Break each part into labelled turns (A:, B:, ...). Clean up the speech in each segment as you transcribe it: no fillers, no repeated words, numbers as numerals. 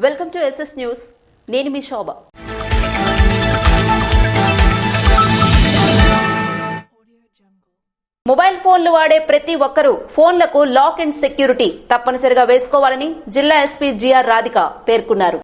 A: Welcome to SS news. నేను మీ శోభ. Mobile ఫోన్లు వాడే ప్రతి ఒక్కరూ ఫోన్లకు లాక్ అండ్ సెక్యూరిటీ తప్పనిసరిగా వేసుకోవాలని జిల్లా ఎస్పీ జిఆర్ రాధిక పేర్కొన్నారు.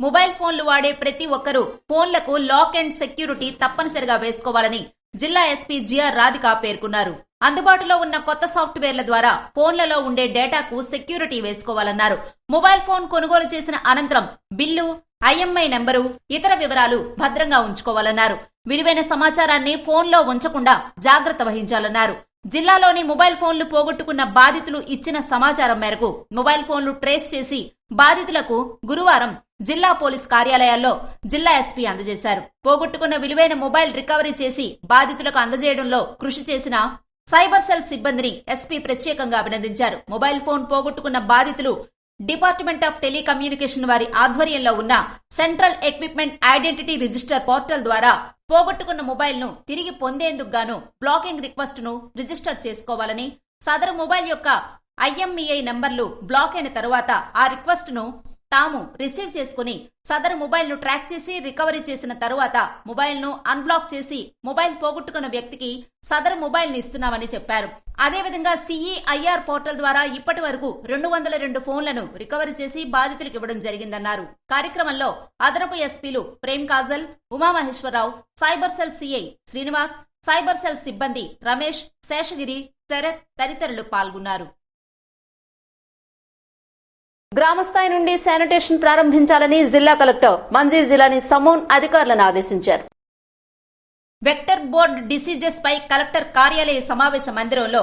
A: మొబైల్ ఫోన్లు వాడే ప్రతి ఒక్కరూ ఫోన్లకు లాక్ అండ్ సెక్యూరిటీ తప్పనిసరిగా వేసుకోవాలని జిల్లా ఎస్పీ జిఆర్ రాధిక పేర్కొన్నారు. అందుబాటులో ఉన్న కొత్త సాఫ్ట్వేర్ల ద్వారా ఫోన్లలో ఉండే డేటాకు సెక్యూరిటీ వేసుకోవాలన్నారు. మొబైల్ ఫోన్ కొనుగోలు చేసిన అనంతరం బిల్లు, ఐఎంఐ నెంబరు, ఇతర వివరాలు భద్రంగా ఉంచుకోవాలన్నారు. విలువైన సమాచారాన్ని ఫోన్లో ఉంచకుండా జాగ్రత్త వహించాలన్నారు. జిల్లాలోని మొబైల్ ఫోన్లు పోగొట్టుకున్న బాధితులు ఇచ్చిన సమాచారం మేరకు మొబైల్ ఫోన్లు ట్రేస్ చేసి బాధితులకు గురువారం జిల్లా పోలీస్ కార్యాలయాల్లో జిల్లా ఎస్పీ అందజేశారు. పోగొట్టుకున్న విలువైన మొబైల్ రికవరీ చేసి బాధితులకు అందజేయడంలో కృషి చేసిన సైబర్ సెల్ సిబ్బందిని ఎస్పీ ప్రత్యేకంగా అభినందించారు. మొబైల్ ఫోన్ పోగొట్టుకున్న బాధితులు డిపార్ట్మెంట్ ఆఫ్ టెలికమ్యూనికేషన్ వారి ఆధ్వర్యంలో ఉన్న central equipment identity register portal ద్వారా పోగొట్టుకున్న మొబైల్ ను తిరిగి పొందేందుకు గాను బ్లాకింగ్ రిక్వెస్ట్ ను రిజిస్టర్ చేసుకోవాలని, సదరు మొబైల్ యొక్క ఐఎంఈఐ నంబర్లు బ్లాక్ అయిన తరువాత ఆ రిక్వెస్ట్ ను తాము రిసీవ్ చేసుకుని సదరు మొబైల్ ను ట్రాక్ చేసి రికవరీ చేసిన తరువాత మొబైల్ ను అన్బ్లాక్ చేసి మొబైల్ పోగొట్టుకున్న వ్యక్తికి సదరు మొబైల్ ని ఇస్తున్నామని చెప్పారు. అదేవిధంగా సిఈఐఆర్ పోర్టల్ ద్వారా ఇప్పటి వరకు 202 ఫోన్లను రికవరీ చేసి బాధితులకు ఇవ్వడం జరిగిందన్నారు. కార్యక్రమంలో అదనపు ఎస్పీలు Prem Kajal, Umamaheswararao, cyber cell CI Srinivas, cyber cell సిబ్బంది రమేష్, శేషగిరి, శరత్ తదితరులు పాల్గొన్నారు. గ్రామస్థాయి నుండి శానిటేషన్ ప్రారంభించాలని జిల్లా కలెక్టర్ మంజీర్ జిలానీ సమూన్ అధికారులను ఆదేశించారు. వెక్టర్ బోర్డు డిసీజెస్ పై కలెక్టర్ కార్యాలయ సమావేశ మందిరంలో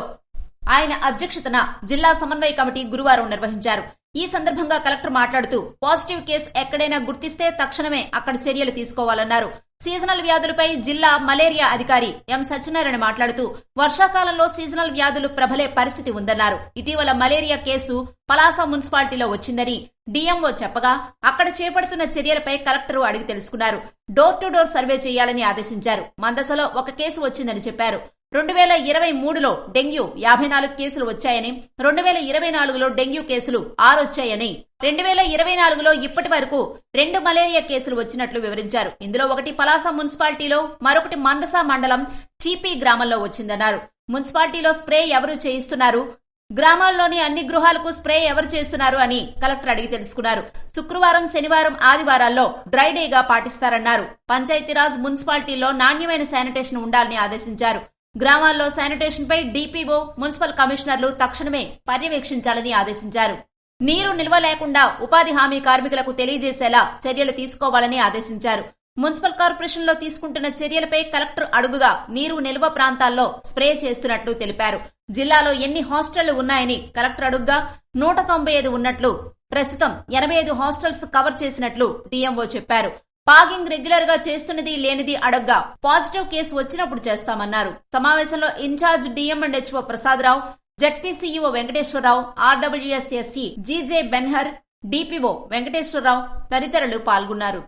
A: ఆయన అధ్యక్షతన జిల్లా సమన్వయ కమిటీ గురువారం నిర్వహించారు. ఈ సందర్భంగా కలెక్టర్ మాట్లాడుతూ పాజిటివ్ కేసు ఎక్కడైనా గుర్తిస్తే తక్షణమే అక్కడ చర్యలు తీసుకోవాలన్నారు. సీజనల్ వ్యాధులపై జిల్లా మలేరియా అధికారి ఎం సత్యనారాయణ మాట్లాడుతూ వర్షాకాలంలో సీజనల్ వ్యాధులు ప్రబలే పరిస్థితి ఉందన్నారు. ఇటీవల మలేరియా కేసు పలాస మున్సిపాలిటీలో వచ్చిందని డిఎంఓ చెప్పగా అక్కడ చేపడుతున్న చర్యలపై కలెక్టర్ అడిగి తెలుసుకున్నారు. డోర్ టు డోర్ సర్వే చేయాలని ఆదేశించారు. మందసలో ఒక కేసు వచ్చిందని చెప్పారు. 2023లో డెంగ్యూ 54 కేసులు వచ్చాయని, 2024లో డెంగ్యూ కేసులు 6 వచ్చాయని, 2024లో ఇప్పటి వరకు 2 మలేరియా కేసులు వచ్చినట్లు వివరించారు. ఇందులో ఒకటి పలాస మున్సిపాలిటీలో, మరొకటి మందస మండలం చీపీ గ్రామంలో వచ్చిందన్నారు. మున్సిపాలిటీలో స్ప్రే ఎవరు చేయిస్తున్నారు, గ్రామాల్లోని అన్ని గృహాలకు స్ప్రే ఎవరు చేస్తున్నారు అని కలెక్టర్ అడిగి తెలుసుకున్నారు. శుక్రవారం, శనివారం, ఆదివారాల్లో డ్రై డేగా పాటిస్తారన్నారు. పంచాయతీరాజ్ మున్సిపాలిటీలో నాణ్యమైన శానిటేషన్ ఉండాలని ఆదేశించారు. గ్రామాల్లో శానిటేషన్ పై డిపిఓ, మున్సిపల్ కమిషనర్లు తక్షణమే పర్యవేక్షించాలని ఆదేశించారు. నీరు నిల్వ లేకుండా ఉపాధి హామీ కార్మికులకు తెలియజేసేలా చర్యలు తీసుకోవాలని ఆదేశించారు. మున్సిపల్ కార్పొరేషన్ లో తీసుకుంటున్న చర్యలపై కలెక్టర్ అడుగుగా నీరు నిల్వ ప్రాంతాల్లో స్ప్రే చేస్తున్నట్లు తెలిపారు. జిల్లాలో ఎన్ని హాస్టళ్లు ఉన్నాయని కలెక్టర్ అడుగుగా 195 ఉన్నట్లు, ప్రస్తుతం 85 హాస్టల్స్ కవర్ చేసినట్లు డిఎంఓ చెప్పారు. పాగింగ్ రెగ్యులర్ గా చేస్తున్నది లేనిది అడగ్గా పాజిటివ్ కేసు వచ్చినప్పుడు చేస్తామన్నారు. సమావేశంలో incharge DMHO Prasadarao, ZP CEO Venkateswararao, RWS SE GJ Benhar, DPO Venkateswararao తదితరులు పాల్గొన్నారు.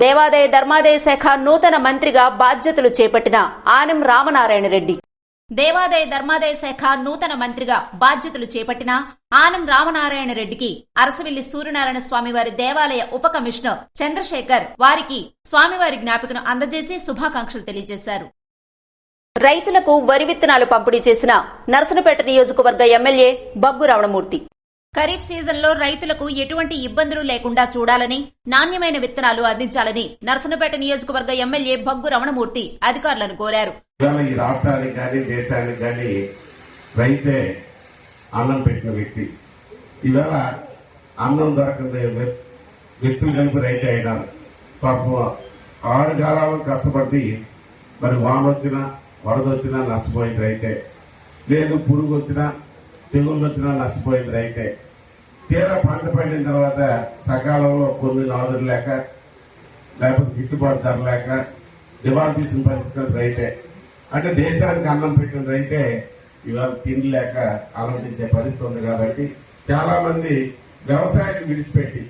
A: దేవాదాయ ధర్మాదాయ శాఖ నూతన మంత్రిగా బాధ్యతలు చేపట్టిన ఆనం రామనారాయణ రెడ్డి. దేవాదాయ ధర్మాదాయ శాఖ నూతన మంత్రిగా బాధ్యతలు చేపట్టిన ఆనం రామనారాయణ రెడ్డికి అరసవిల్లి సూర్యనారాయణ స్వామివారి దేవాలయ ఉప కమిషనర్ చంద్రశేఖర్ వారికి స్వామివారి జ్ఞాపికను అందజేసి శుభాకాంక్షలు తెలియజేశారు. రైతులకు వరి విత్తనాలు పంపిణీ చేసిన నర్సనపేట నియోజకవర్గ ఎమ్మెల్యే బగ్గు రమణమూర్తి. ఖరీఫ్ సీజన్లో రైతులకు ఎటువంటి ఇబ్బందులు లేకుండా చూడాలని, నాణ్యమైన విత్తనాలు అందించాలని నర్సనపేట నియోజకవర్గ ఎమ్మెల్యే బగ్గు రమణమూర్తి అధికారులను కోరారు.
B: ఈ రాష్ట్రానికి కానీ దేశానికి కానీ రైతే అన్నం పెట్టిన వ్యక్తి. ఇవాళ అన్నం దొరకని వ్యక్తులు కలిపి రైతే అయినారు. పాపం 6 కాలాలు కష్టపడి మరి వాన వచ్చినా వరద వచ్చినా నష్టపోయింది రైతే, లేదు పురుగు వచ్చినా తెగుళ్ళు వచ్చినా నష్టపోయింది రైతే. తీరా పంట పండిన తర్వాత సకాలంలో కొన్ని నాదులు లేక, లేకపోతే గిట్టుబాటు ధర లేక దివాళా తీసిన పరిస్థితులు రైతే. అంటే దేశానికి అన్నం పెట్టిన రైతే ఇవాళ తిండి లేక ఆలోచించే పరిస్థితి ఉంది. కాబట్టి చాలా మంది వ్యవసాయాన్ని విడిచిపెట్టి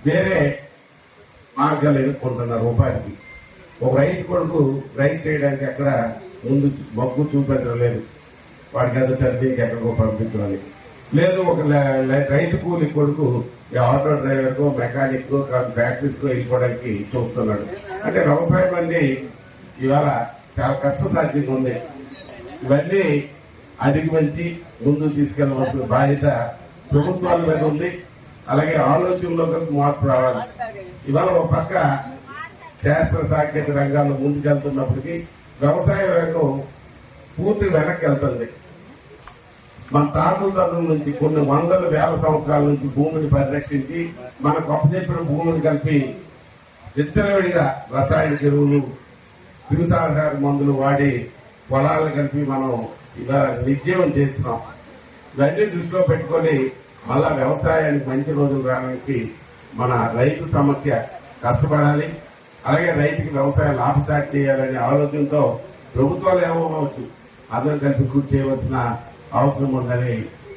B: వేరే మార్గాలు ఎదుర్కొంటున్నారు ఉపాధికి. ఒక రైతు కొడుకు రైతు చేయడానికి అక్కడ ముందు మొగ్గు చూపెట్టడం లేదు. వాడికి ఏదో చదివించి ఎక్కడికో పంపించాలని. లేదు ఒక రైతు కూలి కొడుకు ఈ ఆటో డ్రైవర్ కో మెకానిక్ కో ఫ్యాక్టరీస్ కో వెళ్ళిపోవడానికి చూస్తున్నాడు. అంటే వ్యవసాయం అనేది ఇవాళ చాలా కష్టసాధ్యంగా ఉంది. ఇవన్నీ అధిగమించి ముందుకు తీసుకెళ్లవలసిన బాధ్యత ప్రభుత్వాల మీద ఉంది. అలాగే ఆలోచనలో మార్పు రావాలి. ఇవాళ ఒక పక్క శాస్త్ర సాంకేతిక రంగాల్లో ముందుకెళ్తున్నప్పటికీ వ్యవసాయ రంగం పూర్తి వెనక్కి వెళ్తుంది. మన తాతల తరం నుంచి కొన్ని వందల వేల సంవత్సరాల నుంచి భూమిని పరిరక్షించి మనకు అప్పచెప్పిన భూమిని కలిపి విచ్చలవిడిగా రసాయనిక ఎరువులు, క్రిమిసంహారక మందులు వాడి పొలాలను కలిపి మనం ఇలా నిర్జీవం చేస్తున్నాం. ఇవన్నీ దృష్టిలో పెట్టుకుని మళ్ళా వ్యవసాయానికి మంచి రోజులు రావడానికి మన రైతు సమస్య కష్టపడాలి. అలాగే రైతుకి వ్యవసాయ లాభసాటి చేయాలనే ఆలోచనతో ప్రభుత్వాలు ఏమవచ్చు అందరూ కలిపి కృషి చేయవలసిన అవసరం ఉందని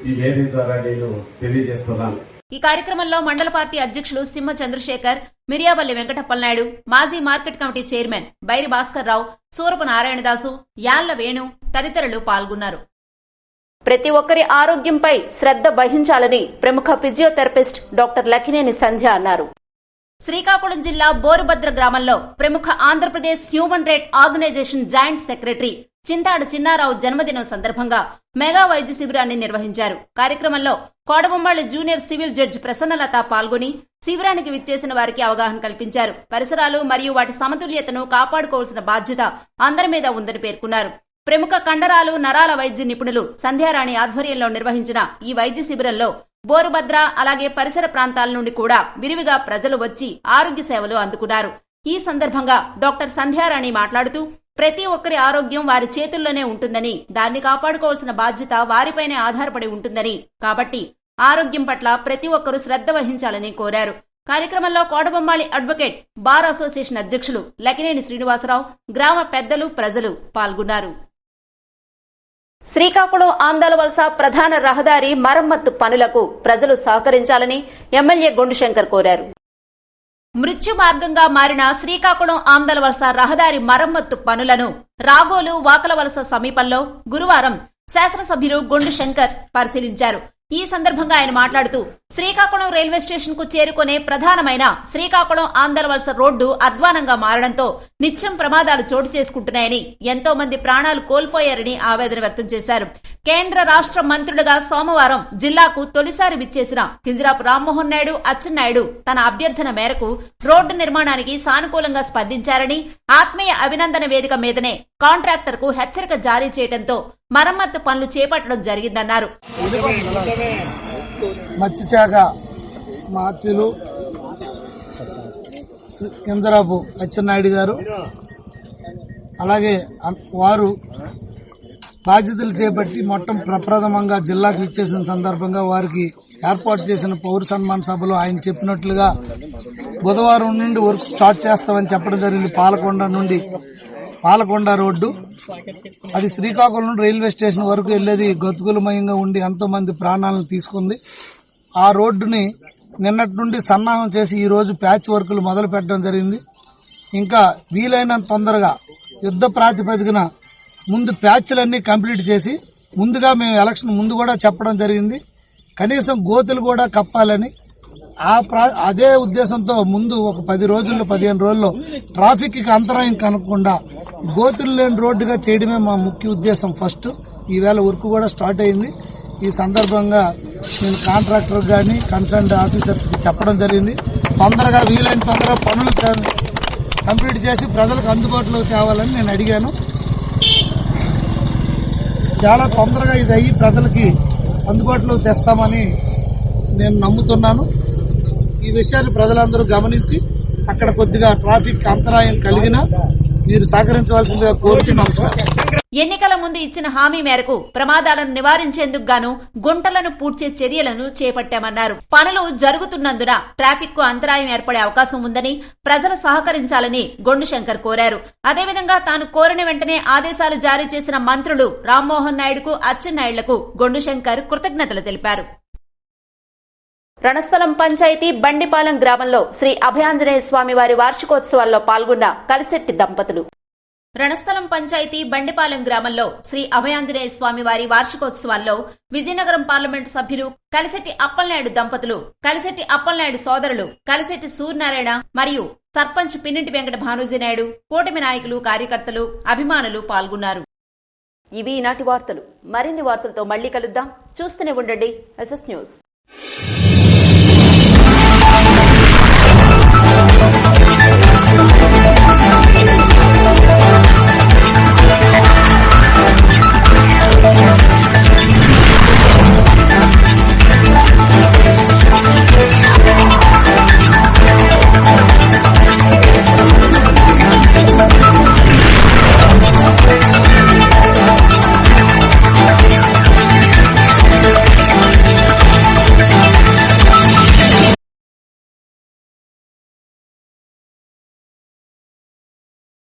B: ఈ వేదిక ద్వారా నేను తెలియజేస్తున్నాను.
A: ఈ కార్యక్రమంలో మండల పార్టీ అధ్యక్షులు సింహ చంద్రశేఖర్, మిరియాపల్లి వెంకటప్పలనాయుడు, మాజీ market committee chairman Bairi Bhaskar Rao, Surapu Narayanadasu, Yalla Venu తదితరులు పాల్గొన్నారు. ప్రతి ఒక్కరి ఆరోగ్యంపై శ్రద్ధ వహించాలని ప్రముఖ ఫిజియోథెరపిస్ట్ డాక్టర్ లకినేని సంధ్య అన్నారు. శ్రీకాకుళం జిల్లా బోరుభద్ర గ్రామంలో ప్రముఖ Andhra Pradesh human right organisation joint secretary Chintadu Chinnarao జన్మదినం సందర్భంగా మెగా వైద్య శిబిరాన్ని నిర్వహించారు. కార్యక్రమంలో Kotabommali junior civil judge Prasannalatha పాల్గొని శిబిరానికి విచ్చేసిన వారికి అవగాహన కల్పించారు. పరిసరాలు మరియు వాటి సమతుల్యతను కాపాడుకోవాల్సిన బాధ్యత అందరి మీద ఉందని పేర్కొన్నారు. ప్రముఖ కండరాలు, నరాల వైద్య నిపుణులు సంధ్యారాణి ఆధ్వర్యంలో నిర్వహించిన ఈ వైద్య శిబిరంలో బోరుభద్ర అలాగే పరిసర ప్రాంతాల నుండి కూడా విరివిగా ప్రజలు వచ్చి ఆరోగ్య సేవలు అందుకున్నారు. ఈ సందర్భంగా డాక్టర్ సంధ్యారాణి మాట్లాడుతూ ప్రతి ఒక్కరి ఆరోగ్యం వారి చేతుల్లోనే ఉంటుందని, దాన్ని కాపాడుకోవాల్సిన బాధ్యత వారిపైనే ఆధారపడి ఉంటుందని, కాబట్టి ఆరోగ్యం పట్ల ప్రతి ఒక్కరూ శ్రద్ధ వహించాలని కోరారు. కార్యక్రమంలో కోడబొమ్మాళి అడ్వకేట్ బార్ అసోసియేషన్ అధ్యక్షులు లకినేని శ్రీనివాసరావు, గ్రామ పెద్దలు, ప్రజలు పాల్గొన్నారు. శ్రీకాకుళం ఆందలవలస ప్రధాన రహదారి మరమ్మత్తు పనులకు ప్రజలు సహకరించాలని ఎమ్మెల్యే గొండుశంకర్ కోరారు. మృత్యు మార్గంగా మారిన శ్రీకాకుళం ఆందలవలస రహదారి మరమ్మత్తు పనులను రాగోలు వాకలవలస సమీపంలో గురువారం శాసనసభ్యులు గొండుశంకర్ పరిశీలించారు. ఈ సందర్భంగా ఆయన మాట్లాడుతూ శ్రీకాకుళం రైల్వే స్టేషన్ కు చేరుకునే ప్రధానమైన శ్రీకాకుళం ఆందలవలస రోడ్డు అధ్వానంగా మారడంతో నిత్యం ప్రమాదాలు చోటు చేసుకుంటున్నాయని, ఎంతో మంది ప్రాణాలు కోల్పోయారని ఆవేదన వ్యక్తం చేశారు. కేంద్ర రాష్ట్ర మంత్రులుగా సోమవారం జిల్లాకు తొలిసారి విచ్చేసిన కింజరాపు రామ్మోహన్ నాయుడు, అచ్చెన్నాయుడు తన అభ్యర్థన మేరకు రోడ్డు నిర్మాణానికి సానుకూలంగా స్పందించారని, ఆత్మీయ అభినందన వేదిక మీదనే కాంట్రాక్టర్ కు హెచ్చరిక జారీ చేయడంతో మరమ్మత్తు పనులు చేపట్టడం జరిగిందన్నారు.
C: మత్స్యశాఖ మంత్రులు కింజరాపు అచ్చెన్నాయుడు గారు అలాగే వారు బాధ్యతలు చేపట్టి ప్రప్రథమంగా జిల్లాకు ఇచ్చేసిన సందర్భంగా వారికి ఏర్పాటు చేసిన పౌర సన్మాన సభలో ఆయన చెప్పినట్లుగా బుధవారం నుండి వర్క్ స్టార్ట్ చేస్తామని చెప్పడం జరిగింది. పాలకొండ రోడ్డు అది శ్రీకాకుళం రైల్వే స్టేషన్ వరకు వెళ్లేది గతుకులమయంగా ఉండి ఎంతో మంది ప్రాణాలను తీసుకుంది. ఆ రోడ్డుని నిన్నటి నుండి సన్నాహం చేసి ఈ రోజు ప్యాచ్ వర్కులు మొదలు పెట్టడం జరిగింది. ఇంకా వీలైనంత తొందరగా యుద్ధ ప్రాతిపదికన ముందు ప్యాచ్లన్నీ కంప్లీట్ చేసి, ముందుగా మేము ఎలక్షన్ ముందు కూడా చెప్పడం జరిగింది, కనీసం గోతులు కూడా కప్పాలని. అదే ఉద్దేశంతో ముందు ఒక 10 రోజుల్లో 15 రోజుల్లో ట్రాఫిక్ కి అంతరాయం కలగకుండా గోతులు లేని రోడ్డుగా చేయడమే మా ముఖ్య ఉద్దేశం. ఫస్ట్ ఈవేళ వర్క్ కూడా స్టార్ట్ అయింది. ఈ సందర్భంగా నేను కాంట్రాక్టర్ గాని కన్సర్న్ ఆఫీసర్స్ కి చెప్పడం జరిగింది, తొందరగా వీలైన తొందరగా పనులు కంప్లీట్ చేసి ప్రజలకు అందుబాటులోకి తేవాలని నేను అడిగాను. చాలా తొందరగా ఇది అయ్యి ప్రజలకి అందుబాటులోకి తెస్తామని నేను నమ్ముతున్నాను. ఈ విషయాన్ని ప్రజలందరూ గమనించి అక్కడ కొద్దిగా ట్రాఫిక్ అంతరాయం కలిగినా మీరు సహకరించవలసిందిగా కోరుతూ నమస్కారం.
A: ఎన్నికల ముందు ఇచ్చిన హామీ మేరకు ప్రమాదాలను నివారించేందుకు గాను గుంటలను పూడ్చే చర్యలను చేపట్టామన్నారు. పనులు జరుగుతున్నందున ట్రాఫిక్ కు అంతరాయం ఏర్పడే అవకాశం ఉందని ప్రజలు సహకరించాలని గొండుశంకర్ కోరారు. అదేవిధంగా తాను కోరిన వెంటనే ఆదేశాలు జారీ చేసిన మంత్రులు రామ్మోహన్ నాయుడుకు, అచ్చెన్నాయుడులకు గొండుశంకర్ కృతజ్ఞతలు తెలిపారు. రణస్థలం పంచాయతీ బండిపాలెం గ్రామంలో శ్రీ అభయాంజనేయ స్వామి వారి వార్షికోత్సవాల్లో పాల్గొన్న కలిశెట్టి దంపతులు రణస్థలం పంచాయతీ బండిపాలెం గ్రామంలో శ్రీ అభయాంజనేయ స్వామి వారి వార్షికోత్సవాల్లో విజయనగరం పార్లమెంటు సభ్యులు కలిశెట్టి అప్పలనాయుడు దంపతులు, కలిశెట్టి అప్పలనాయుడు సోదరులు, కలిశెట్టి సూర్యనారాయణ మరియు సర్పంచ్ పిన్నింటి వెంకట భానుజీనాయుడు, కూటమి నాయకులు, కార్యకర్తలు, అభిమానులు పాల్గొన్నారు. ఇవి ఈనాటి వార్తలు. మరిన్ని వార్తలతో మళ్లీ కలుద్దాం. చూస్తూనే ఉండండి SS న్యూస్.